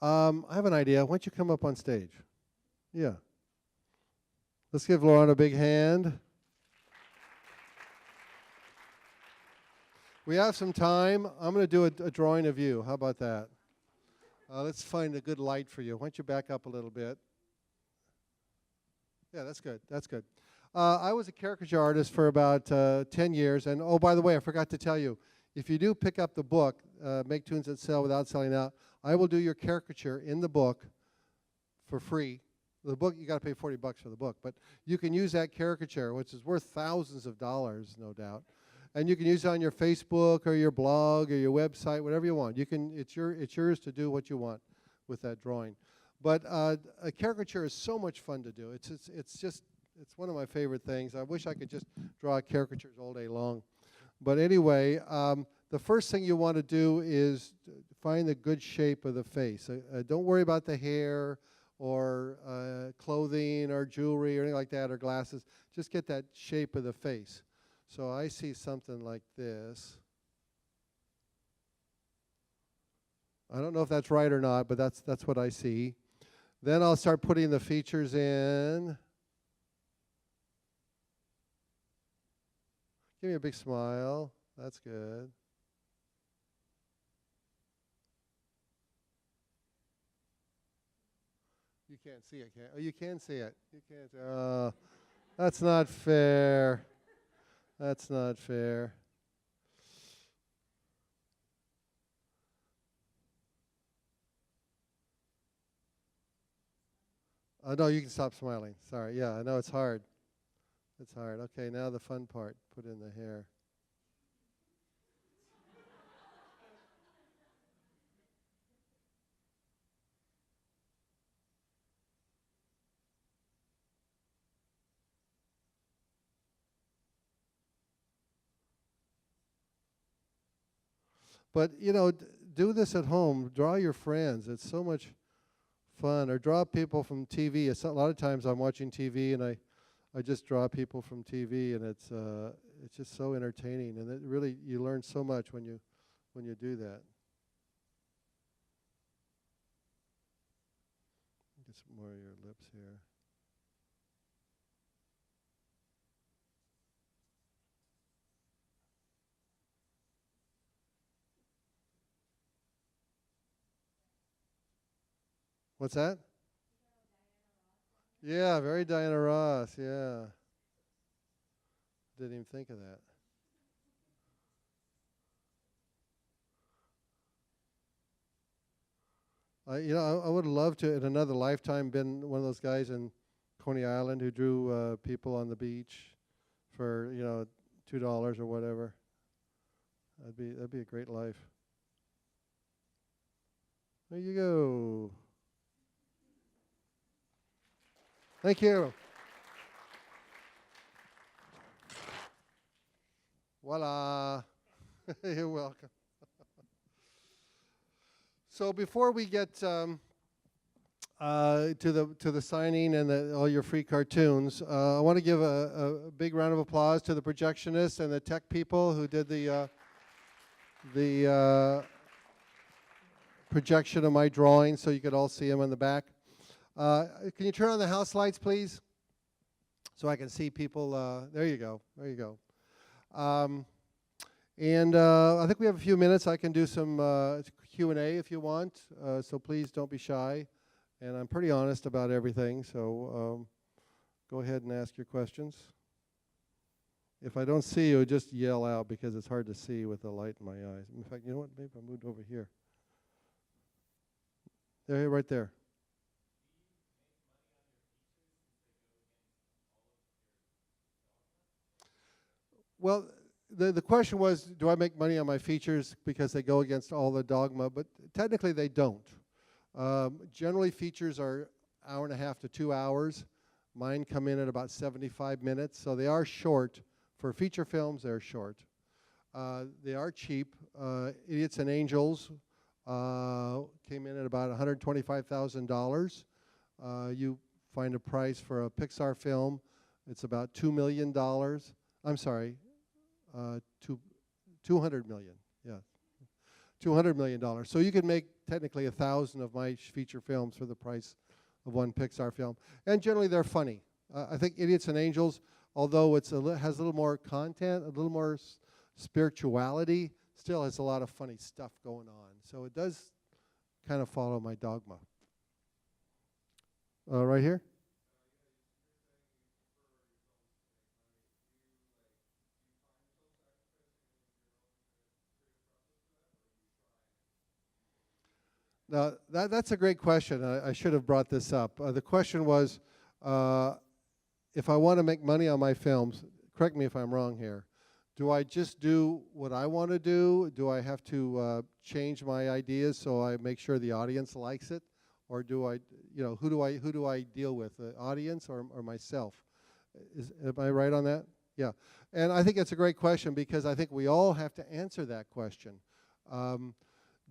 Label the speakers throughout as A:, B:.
A: I have an idea. Why don't you come up on stage? Yeah. Let's give Lauren a big hand. We have some time. I'm going to do a drawing of you. How about that? Let's find a good light for you. Why don't you back up a little bit? Yeah, that's good. That's good. I was a caricature artist for about 10 years. And oh, by the way, I forgot to tell you, if you do pick up the book, Make Tunes That Sell Without Selling Out, I will do your caricature in the book for free. The book, you got to pay $40 for the book, but you can use that caricature, which is worth thousands of dollars, no doubt. And you can use it on your Facebook or your blog or your website, whatever you want. You can. It's yours to do what you want with that drawing. But a caricature is so much fun to do. It's one of my favorite things. I wish I could just draw caricatures all day long. But anyway, the first thing you want to do is find the good shape of the face. Don't worry about the hair or clothing or jewelry or anything like that or glasses. Just get that shape of the face. So I see something like this. I don't know if that's right or not, but that's what I see. Then I'll start putting the features in. Give me a big smile. That's good. You can't see it, can you? Oh, you can see it. You can't. Oh, that's not fair. That's not fair. No, you can stop smiling. Sorry. Yeah, I know it's hard. It's hard. Okay, now the fun part. Put in the hair. But, you know, do this at home. Draw your friends. It's so much fun. Or draw people from TV. A lot of times I'm watching TV and I just draw people from TV, and it's just so entertaining. And it really, you learn so much when you do that. Get some more of your lips here. What's that? Yeah, very Diana Ross, yeah. Didn't even think of that. I would love to, in another lifetime, been one of those guys in Coney Island who drew people on the beach for, $2 or whatever. That'd be a great life. There you go. Thank you. Voila. You're welcome. So before we get to the signing and all your free cartoons, I want to give a big round of applause to the projectionists and the tech people who did the projection of my drawing, so you could all see them on the back. Can you turn on the house lights, please, so I can see people? There you go. There you go. And I think we have a few minutes. I can do some Q&A if you want, so please don't be shy. And I'm pretty honest about everything, so go ahead and ask your questions. If I don't see you, just yell out, because it's hard to see with the light in my eyes. In fact, you know what? Maybe I moved over here. There, right there. Well, the question was, do I make money on my features because they go against all the dogma? But technically they don't. Generally features are 1.5 to 2 hours. Mine come in at about 75 minutes, so they are short. For feature films, they're short. They are cheap. Idiots and Angels came in at about $125,000. You find a price for a Pixar film, it's about $2 million. I'm sorry, $200 million, yeah. $200 million. So you could make technically 1,000 of my feature films for the price of one Pixar film. And generally they're funny. I think Idiots and Angels, although has a little more content, a little more spirituality, still has a lot of funny stuff going on. So it does kind of follow my dogma. Right here? Now, that's a great question. I should have brought this up. The question was, if I want to make money on my films, correct me if I'm wrong here, do I just do what I want to do? Do I have to change my ideas so I make sure the audience likes it? Or do I, who do I deal with, the audience or myself? Am I right on that? Yeah. And I think it's a great question because I think we all have to answer that question.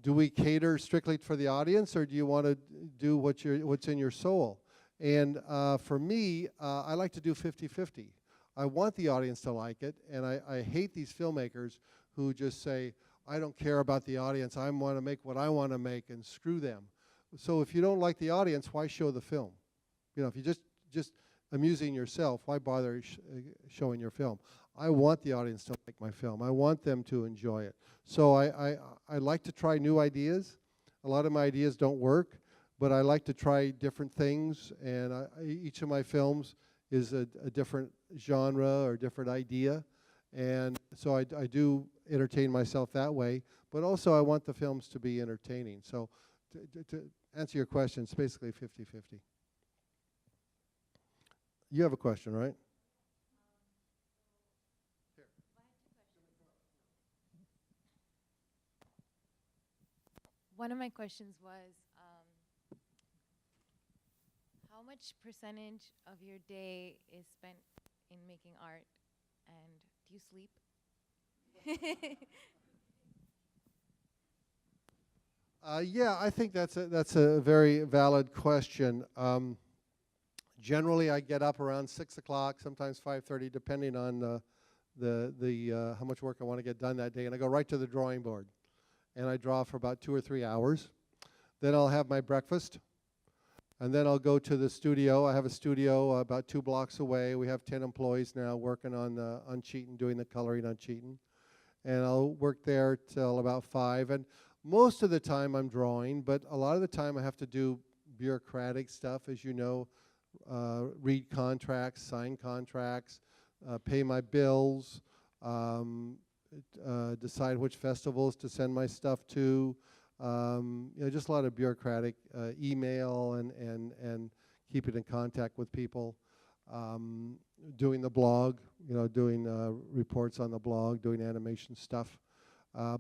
A: Do we cater strictly for the audience, or do you want to do what's in your soul? And for me, I like to do 50-50. I want the audience to like it, and I hate these filmmakers who just say, I don't care about the audience, I want to make what I want to make, and screw them. So if you don't like the audience, why show the film? If you're just amusing yourself, why bother showing your film? I want the audience to like my film. I want them to enjoy it. So I like to try new ideas. A lot of my ideas don't work, but I like to try different things, and each of my films is a different genre or different idea, and so I do entertain myself that way, but also I want the films to be entertaining. So to answer your question, it's basically 50-50. You have a question, right?
B: One of my questions was, how much percentage of your day is spent in making art, and do you sleep?
A: Yeah, I think that's a very valid question. Generally, I get up around 6 o'clock, sometimes 5:30, depending on how much work I want to get done that day, and I go right to the drawing board, and I draw for about 2 or 3 hours. Then I'll have my breakfast, and then I'll go to the studio. I have a studio about 2 blocks away. We have 10 employees now working on Cheatin', doing the coloring on Cheatin', and I'll work there till about 5. And most of the time I'm drawing, but a lot of the time I have to do bureaucratic stuff, as you know, read contracts, sign contracts, pay my bills, decide which festivals to send my stuff to, just a lot of bureaucratic email and keeping in contact with people, doing the blog, doing reports on the blog, doing animation stuff.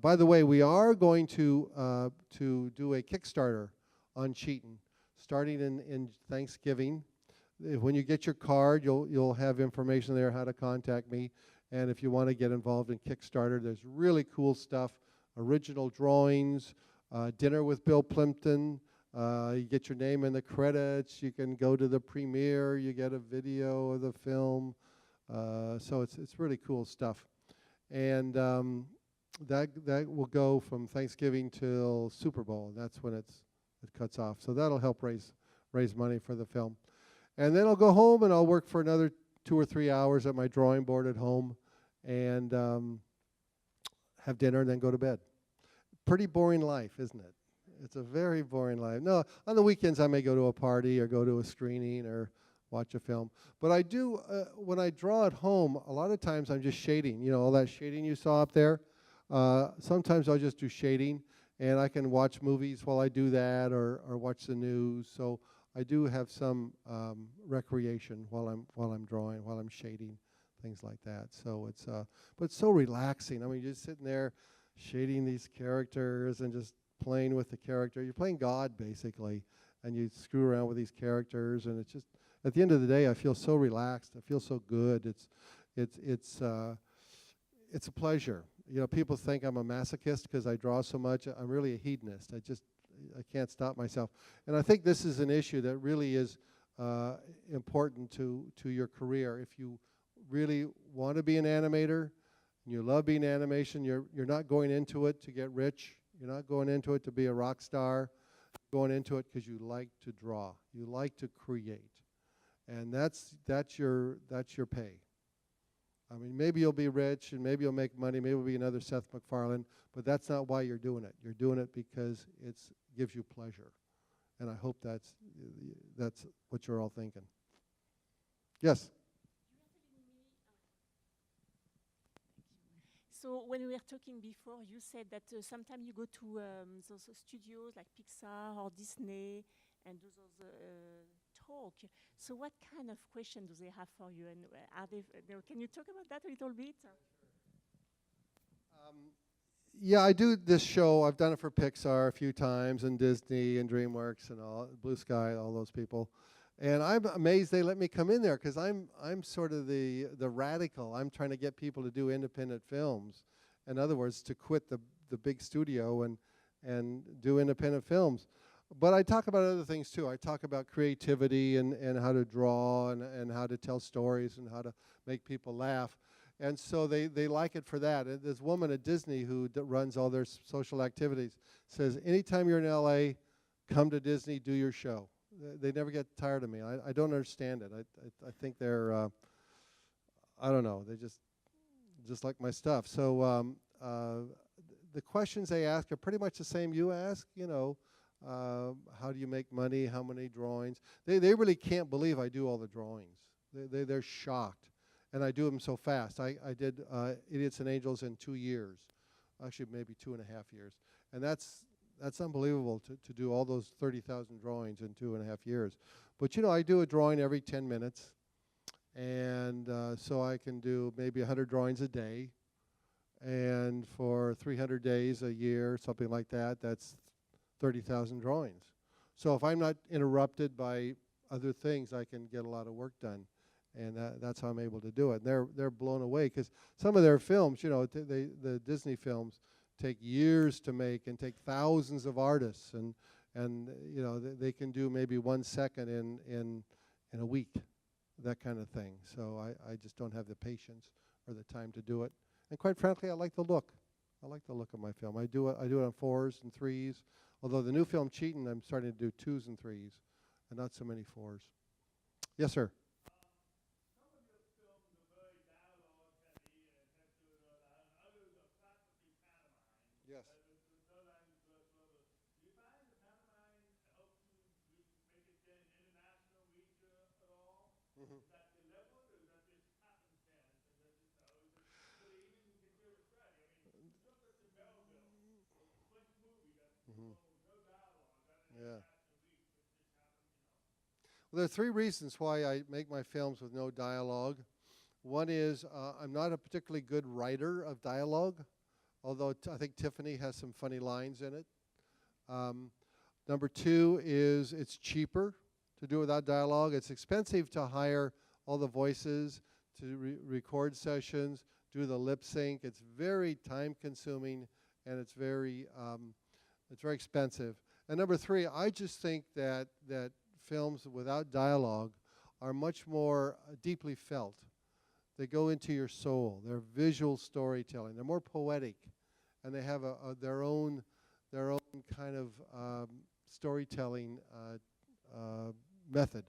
A: By the way, we are going to do a Kickstarter on Cheatin', starting in Thanksgiving. When you get your card, you'll have information there how to contact me. And if you want to get involved in Kickstarter, there's really cool stuff, original drawings, dinner with Bill Plympton. You get your name in the credits. You can go to the premiere. You get a video of the film. So it's really cool stuff. And that will go from Thanksgiving till Super Bowl. That's when it cuts off. So that'll help raise money for the film. And then I'll go home and I'll work for another 2 or 3 hours at my drawing board at home, and have dinner and then go to bed. Pretty boring life, isn't it? It's a very boring life. No, on the weekends I may go to a party or go to a screening or watch a film. But I do, when I draw at home, a lot of times I'm just shading. All that shading you saw up there. Sometimes I'll just do shading, and I can watch movies while I do that, or watch the news. So I do have some recreation while I'm drawing, while I'm shading, things like that. So but it's so relaxing. I mean, you're just sitting there shading these characters and just playing with the character. You're playing God basically, and you screw around with these characters, and it's just, at the end of the day, I feel so relaxed. I feel so good. It's a pleasure. People think I'm a masochist because I draw so much. I'm really a hedonist. I can't stop myself. And I think this is an issue that really is important to your career. If you really want to be an animator and you love being animation, you're not going into it to get rich. You're not going into it to be a rock star. You're going into it because you like to draw. You like to create. And that's your pay. I mean, maybe you'll be rich and maybe you'll make money, maybe you'll be another Seth MacFarlane, but that's not why you're doing it. You're doing it because it gives you pleasure. And I hope that's what you're all thinking. Yes?
C: So when we were talking before, you said that sometimes you go to those studios like Pixar or Disney and do those talk. So what kind of question do they have for you? And are they? Can you talk about that a little bit?
A: Yeah, I do this show. I've done it for Pixar a few times, and Disney, and DreamWorks, and all Blue Sky, all those people. And I'm amazed they let me come in there because I'm sort of the radical. I'm trying to get people to do independent films. In other words, to quit the big studio and do independent films. But I talk about other things too. I talk about creativity and how to draw and how to tell stories and how to make people laugh. And so they like it for that. And this woman at Disney who runs all their social activities says, anytime you're in LA, come to Disney, do your show. They never get tired of me. I don't understand it. I think they're, I don't know, they just like my stuff. So the questions they ask are pretty much the same you ask, you know. How do you make money? How many drawings? They really can't believe I do all the drawings. They're shocked. And I do them so fast. I did Idiots and Angels in 2 years. Actually, maybe 2.5 years. And that's unbelievable to do all those 30,000 drawings in 2.5 years. But, you know, I do a drawing every 10 minutes. And so I can do maybe 100 drawings a day. And for 300 days a year, something like that, that's 30,000 drawings. So if I'm not interrupted by other things, I can get a lot of work done. And that's how I'm able to do it. They're blown away because some of their films, you know, the Disney films take years to make and take thousands of artists. And you know, they can do maybe 1 second in a week, that kind of thing. So I just don't have the patience or the time to do it. And quite frankly, I like the look. I like the look of my film. I do it on 4s and 3s. Although the new film, Cheatin', I'm starting to do 2s and 3s, and not so many 4s. Yes, sir.
D: Some of your films are very dialogue-heavy and others are practically pantomime.
A: Yes.
D: Do you find the pantomime helps you make it get an international reach at all?
A: Mm-hmm.
D: Is that deliberate, or is that just happenstance? And that just, so they even consider strategy? I mean, look at the Melville, the French movie that's no dialogue.
A: Yeah. Well, there are 3 reasons why I make my films with no dialogue. One is I'm not a particularly good writer of dialogue, although I think Tiffany has some funny lines in it. Number 2 is it's cheaper to do without dialogue. It's expensive to hire all the voices, to record sessions, do the lip sync. It's very time consuming and it's very expensive. And number 3, I just think that films without dialogue are much more deeply felt. They go into your soul. They're visual storytelling. They're more poetic, and they have their own kind of storytelling method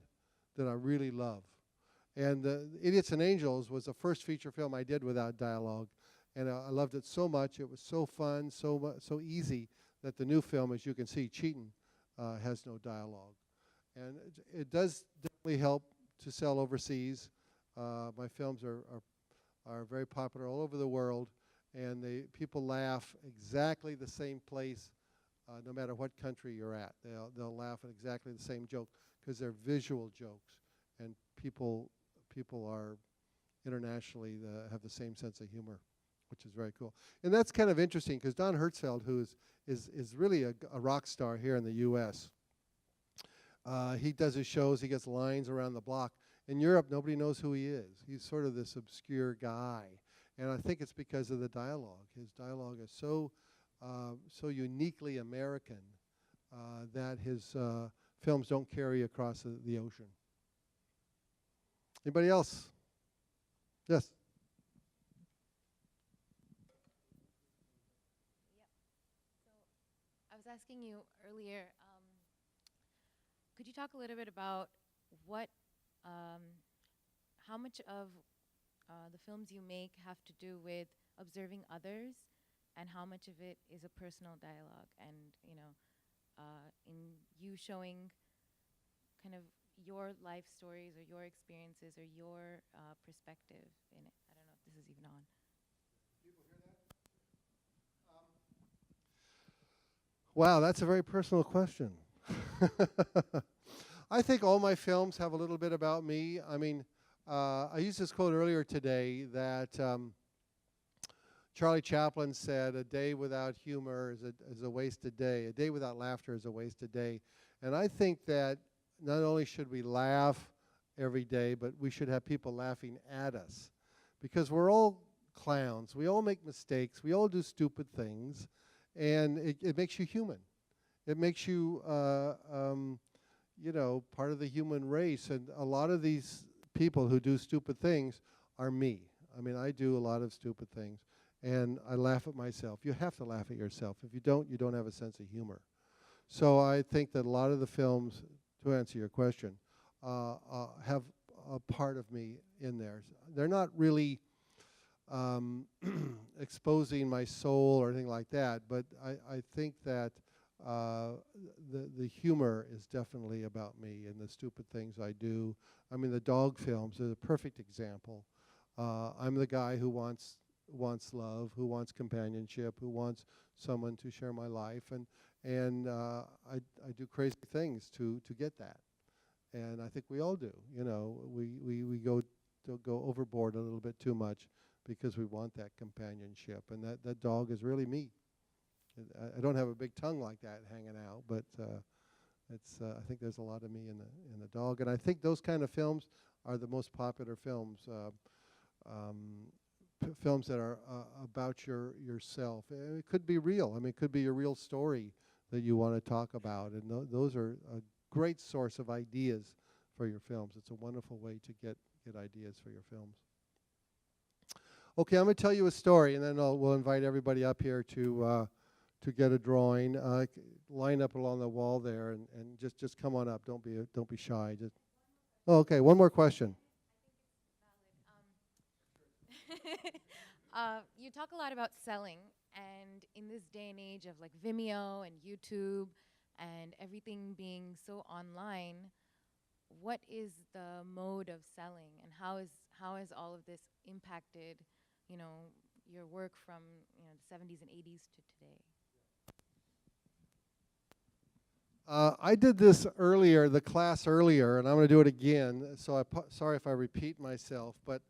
A: that I really love. And Idiots and Angels was the first feature film I did without dialogue, and I loved it so much. It was so fun, so easy that the new film, as you can see, Cheatin', has no dialogue. And it does definitely help to sell overseas. My films are very popular all over the world, and people laugh exactly the same place, no matter what country you're at. They'll laugh at exactly the same joke because they're visual jokes, and people are internationally have the same sense of humor, which is very cool. And that's kind of interesting because Don Hertzfeldt, who is really a rock star here in the U.S., he does his shows, he gets lines around the block. In Europe, nobody knows who he is. He's sort of this obscure guy. And I think it's because of the dialogue. His dialogue is so uniquely American that his films don't carry across the ocean. Anybody else? Yes?
B: Yep. So asking you earlier, could you talk a little bit about what, how much of the films you make have to do with observing others, and how much of it is a personal dialogue, and in you showing kind of your life stories or your experiences or your perspective in it. I don't know if this is even on.
A: Wow, that's a very personal question. I think all my films have a little bit about me. I mean, I used this quote earlier today that Charlie Chaplin said, "A day without humor is a wasted day. A day without laughter is a wasted day." And I think that not only should we laugh every day, but we should have people laughing at us. Because we're all clowns. We all make mistakes. We all do stupid things. And it makes you human. It makes you, part of the human race. And a lot of these people who do stupid things are me. I mean, I do a lot of stupid things. And I laugh at myself. You have to laugh at yourself. If you don't have a sense of humor. So I think that a lot of the films, to answer your question, have a part of me in there. They're not really exposing my soul or anything like that, but I think that the humor is definitely about me and the stupid things I do. I mean, the dog films are a perfect example. I'm the guy who wants love, who wants companionship, who wants someone to share my life, and I do crazy things to get that. And I think we all do. We go overboard a little bit too much because we want that companionship, and that dog is really me. I don't have a big tongue like that hanging out, but I think there's a lot of me in the dog, and I think those kind of films are the most popular films. Films that are about yourself. It could be real. I mean, it could be a real story that you want to talk about, and those are a great source of ideas for your films. It's a wonderful way to get ideas for your films. Okay, I'm going to tell you a story, and then we'll invite everybody up here to get a drawing. Line up along the wall there, and just come on up. Don't be shy. Okay, one more question.
B: You talk a lot about selling, and in this day and age of like Vimeo and YouTube and everything being so online, what is the mode of selling, and how has all of this impacted, your work from the 70s and 80s to today?
A: I did this earlier, the class earlier, and I'm going to do it again. So sorry if I repeat myself, but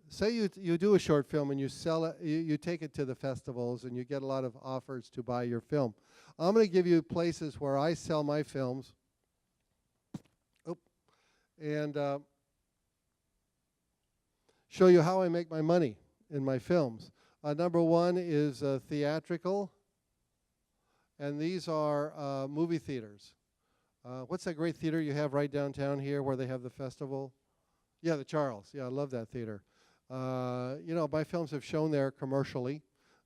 A: say you do a short film and you sell it, you take it to the festivals and you get a lot of offers to buy your film. I'm going to give you places where I sell my films. And show you how I make my money in my films. Number one is theatrical, and these are movie theaters. What's that great theater you have right downtown here where they have the festival? Yeah, the Charles. Yeah, I love that theater. My films have shown there commercially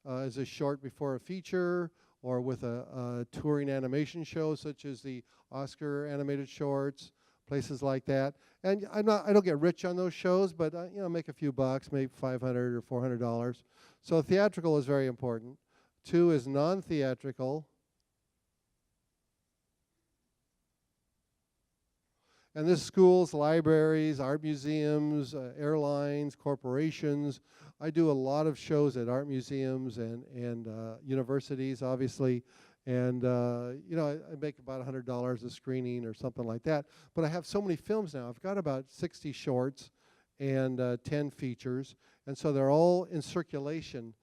A: as a short before a feature, or with a touring animation show such as the Oscar animated shorts, places like that. And I don't get rich on those shows, but make a few bucks, maybe $500 or $400. So theatrical is very important. Two is non-theatrical. And this is schools, libraries, art museums, airlines, corporations. I do a lot of shows at art museums and universities, obviously. And, I make about $100 a screening or something like that. But I have so many films now. I've got about 60 shorts and 10 features. And so they're all in circulation,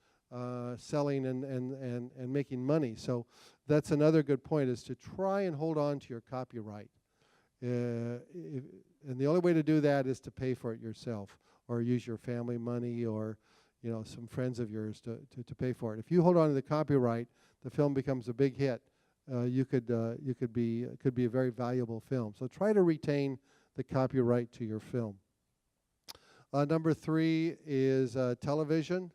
A: selling and making money. So that's another good point, is to try and hold on to your copyright. And the only way to do that is to pay for it yourself, or use your family money, or some friends of yours to pay for it. If you hold on to the copyright, the film becomes a big hit. It could be a very valuable film. So try to retain the copyright to your film. Number three is television,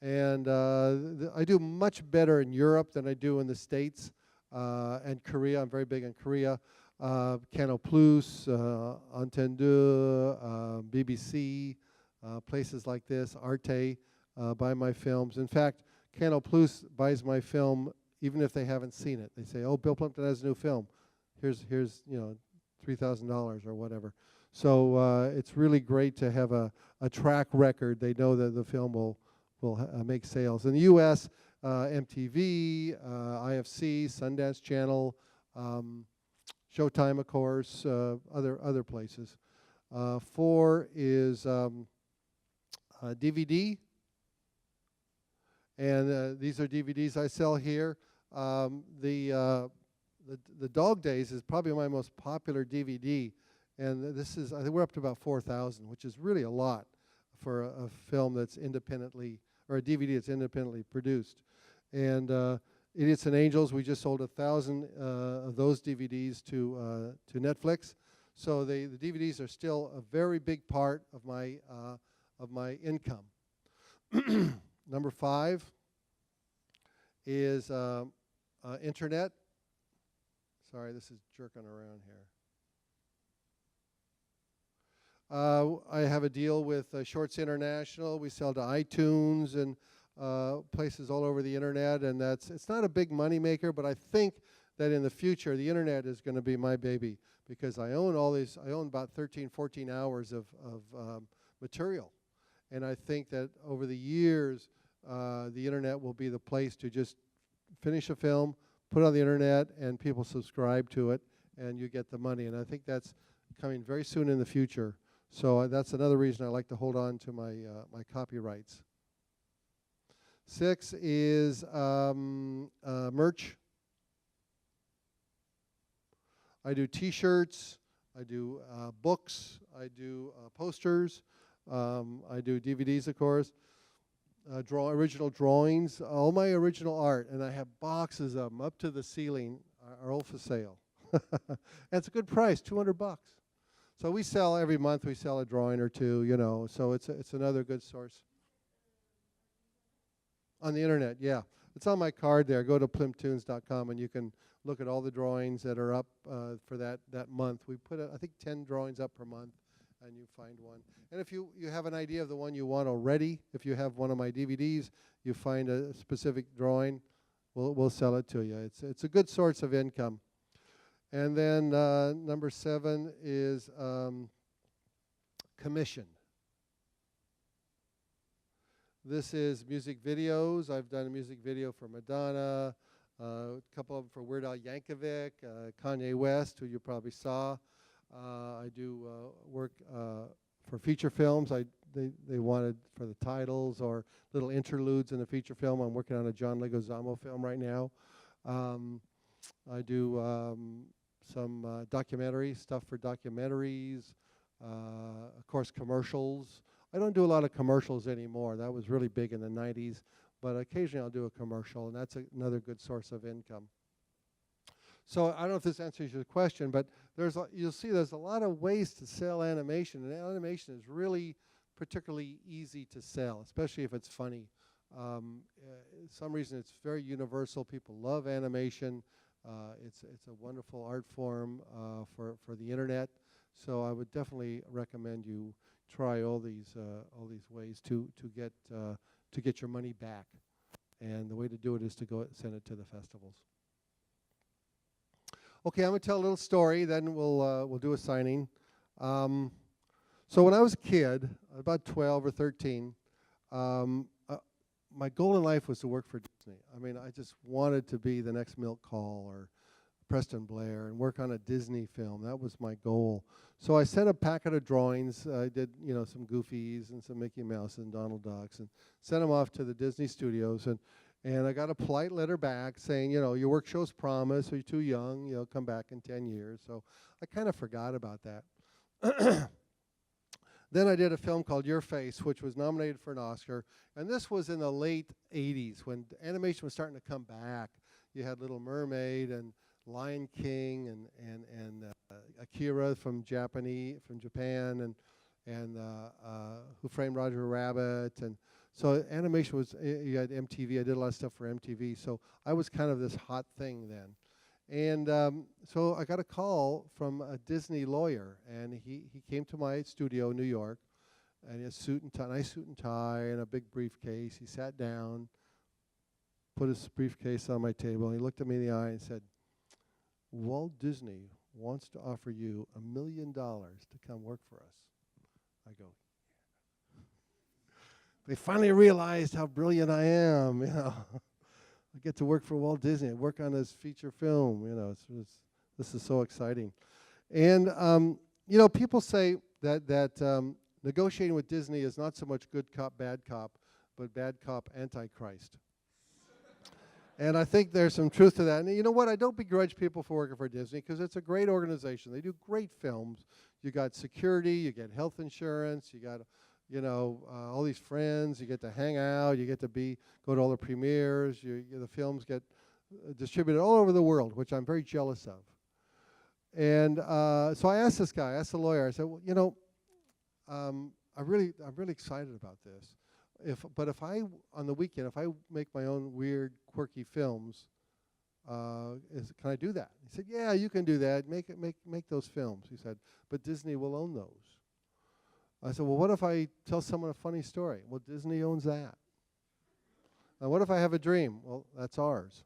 A: And I do much better in Europe than I do in the States and Korea. I'm very big in Korea. Canal Plus, Entendu, BBC, places like this, Arte buy my films. In fact, Canal Plus buys my film even if they haven't seen it. They say, "Oh, Bill Plympton has a new film. Here's $3,000 or whatever." So it's really great to have a track record. They know that the film will make sales. In the U.S., MTV, IFC, Sundance Channel, Showtime, of course, other places. 4 is DVD, and these are DVDs I sell here. The Dog Days is probably my most popular DVD, and this is, I think we're up to about 4,000, which is really a lot for a film that's independently, or a DVD that's independently produced. And Idiots and Angels, we just sold 1,000 of those DVDs to Netflix. So the DVDs are still a very big part of my income. Number 5 is internet. Sorry, this is jerking around here. I have a deal with Shorts International. We sell to iTunes and places all over the internet, and it's not a big money maker, but I think that in the future the internet is going to be my baby, because I own all these. I own about 13, 14 hours of material, and I think that over the years the internet will be the place to just finish a film, put it on the internet, and people subscribe to it, and you get the money. And I think that's coming very soon in the future. So that's another reason I like to hold on to my my copyrights. 6 is merch. I do T-shirts. I do books. I do posters. I do DVDs, of course. Original drawings. All my original art, and I have boxes of them up to the ceiling, are all for sale. And it's a good price, $200. So we sell every month. We sell a drawing or two, you know. So it's another good source. On the internet, yeah. It's on my card there. Go to plymptoons.com and you can look at all the drawings that are up for that month. We put, I think, 10 drawings up per month, and you find one. And if you have an idea of the one you want already, if you have one of my DVDs, you find a specific drawing, we'll sell it to you. It's a good source of income. And then number 7 is commission. This is music videos. I've done a music video for Madonna, a couple of them for Weird Al Yankovic, Kanye West, who you probably saw. I do work for feature films. They wanted for the titles or little interludes in the feature film. I'm working on a John Leguizamo film right now. I do some documentary stuff for documentaries, of course commercials. I don't do a lot of commercials anymore. That was really big in the 90s, but occasionally I'll do a commercial, and that's another good source of income. So I don't know if this answers your question, but you'll see there's a lot of ways to sell animation, and animation is really particularly easy to sell, especially if it's funny. Some reason it's very universal. People love animation. It's a wonderful art form for the internet. So I would definitely recommend you try all these ways to get your money back. And the way to do it is to go send it to the festivals. Okay, I'm going to tell a little story. Then we'll do a signing. So when I was a kid, about 12 or 13. My goal in life was to work for Disney. I mean, I just wanted to be the next Milk Call or Preston Blair and work on a Disney film. That was my goal. So I sent a packet of drawings. I did, some Goofies and some Mickey Mouse and Donald Ducks, and sent them off to the Disney studios. And I got a polite letter back saying, your work shows promise, so you're too young, come back in 10 years. So I kind of forgot about that. Then I did a film called Your Face, which was nominated for an Oscar. And this was in the late 80s when animation was starting to come back. You had Little Mermaid and Lion King and Akira from Japan, and Who Framed Roger Rabbit. And So animation was, you had MTV, I did a lot of stuff for MTV, so I was kind of this hot thing then. And so I got a call from a Disney lawyer, and he came to my studio in New York, and he had nice suit and tie and a big briefcase. He sat down, put his briefcase on my table, and he looked at me in the eye and said, Walt Disney wants to offer you $1 million to come work for us. I go, they finally realized how brilliant I am, you know. I get to work for Walt Disney, I work on his feature film, you know, this is so exciting. And, you know, people say that negotiating with Disney is not so much good cop, bad cop, but bad cop, antichrist. And I think there's some truth to that. And you know what? I don't begrudge people for working for Disney because it's a great organization. They do great films. You got security, you get health insurance, you got, you know, all these friends. You get to hang out. You get to go to all the premieres. The films get distributed all over the world, which I'm very jealous of. And so I asked the lawyer. I said, well, you know, I'm really excited about this. But if I, on the weekend, if I make my own weird, quirky films, can I do that? He said, yeah, you can do that. Make those films. He said, but Disney will own those. I said, well, what if I tell someone a funny story? Well, Disney owns that. Now, what if I have a dream? Well, that's ours.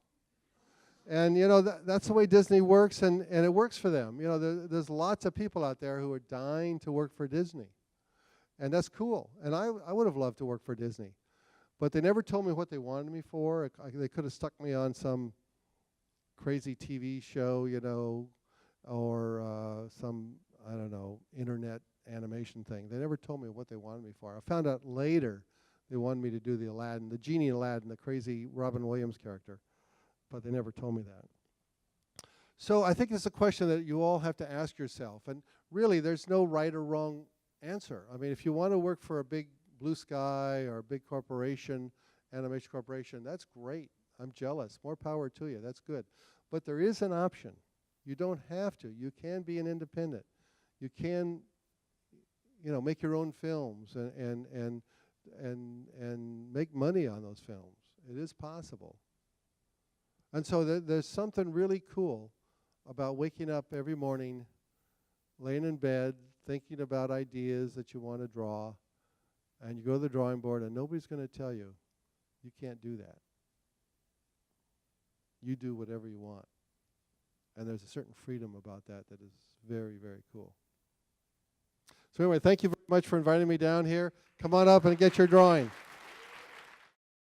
A: And, you know, that's the way Disney works, and it works for them. You know, there's lots of people out there who are dying to work for Disney. And that's cool. And I would have loved to work for Disney. But they never told me what they wanted me for. They could have stuck me on some crazy TV show, you know, or some, I don't know, internet animation thing. They never told me what they wanted me for. I found out later they wanted me to do the Aladdin, the genie in Aladdin, the crazy Robin Williams character. But they never told me that. So I think it's a question that you all have to ask yourself. And really, there's no right or wrong answer. I mean, if you want to work for a big Blue Sky or a big corporation, animation corporation, that's great. I'm jealous. More power to you. That's good. But there is an option. You don't have to. You can be an independent. You can, you know, make your own films and make money on those films. It is possible. And so there's something really cool about waking up every morning, laying in bed, thinking about ideas that you want to draw, and you go to the drawing board and nobody's going to tell you, you can't do that. You do whatever you want. And there's a certain freedom about that is very, very cool. So anyway, thank you very much for inviting me down here. Come on up and get your drawing.